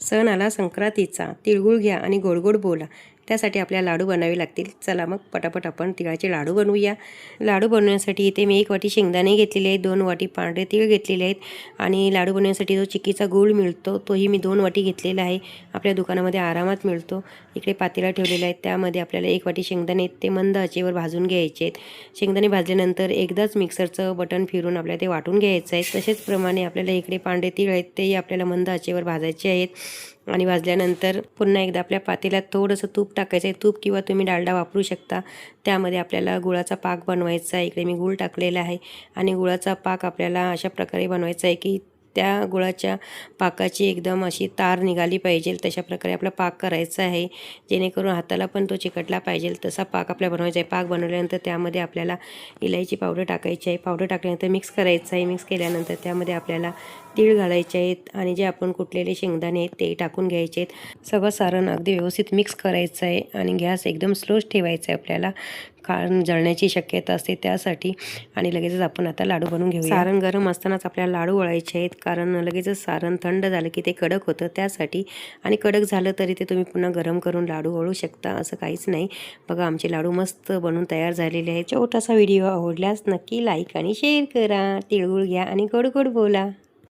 सण आला संक्रांतीचा, तिळगुळ घ्या आणि गोड गोड बोला. त्यासाठी आपल्याला लाडू बनावे लागतील. चला मग पटापट आपण तिळाचे लाडू बनवूया. लाडू बनवण्यासाठी इथे मी 1 वाटी शेंगदाणे घेतलेले आहेत, 2 वाटी पांढरे तीळ घेतलेले आहेत आणि लाडू बनवण्यासाठी जो चिक्कीचा गूळ मिळतो तोही मी 2 वाटी घेतलेला आहे. आपल्या दुकानामध्ये आरामात मिळतो. इकडे पातेला ठेवलेला आहे, त्यामध्ये आपल्याला 1 वाटी शेंगदाणे ते मंद आचेवर भाजून घ्यायचे आहेत. शेंगदाणे भाजल्यानंतर एकदाच मिक्सरचं बटन फिरून आपल्याला ते वाटून घ्यायचं आहे. तसेच प्रमाणे आपल्याला इकडे पांढरे तीळ आहेत तेही आपल्याला मंद आचेवर भाजायचे आहेत आणि भाजल्यानंतर पुन्हा एकदा आपल्या पातेल्यात थोडंसं तूप टाकायचं आहे. तूप किंवा तुम्ही डालडा वापरू शकता. त्यामध्ये आपल्याला गुळाचा पाक बनवायचा आहे. इकडे मी गूळ टाकलेला आहे आणि गुळाचा पाक आपल्याला अशा प्रकारे बनवायचा आहे की त्या गुळाच्या पाकाची एकदम अशी तार निघाली पाहिजे, तशा प्रकारे आपला पाक करायचा आहे, जेणेकरून हाताला पण तो चिकटला पाहिजे तसा पाक आपल्याला बनवायचा आहे. पाक बनवल्यानंतर त्यामध्ये आपल्याला इलायची पावडर टाकायची आहे. पावडर टाकल्यानंतर मिक्स करायचं आहे. मिक्स केल्यानंतर त्यामध्ये आपल्याला तीळ घालायचे आहेत आणि जे आपण कुटलेले शेंगदाणे आहेत ते टाकून घ्यायचे आहेत. सगळं सारण अगदी व्यवस्थित मिक्स करायचं आहे आणि गॅस एकदम स्लोच ठेवायचा आहे आपल्याला, कारण जळण्याची शक्यता असते त्यासाठी. आणि लगेचच आपण आता लाडू बनवून घेऊया. सारण गरम असतानाच आपल्याला लाडू वळायचे आहेत, कारण लगेचच सारण थंड झालं की ते कडक होतं त्यासाठी. आणि कडक झालं तरी ते तुम्ही पुन्हा गरम करून लाडू वळू शकता, असं काहीच नाही. बघा आमचे लाडू मस्त बनून तयार झालेले आहेत. छोटासा व्हिडिओ आवडल्यास नक्की लाईक आणि शेअर करा. तिळगुळ घ्या आणि गोड गोड बोला.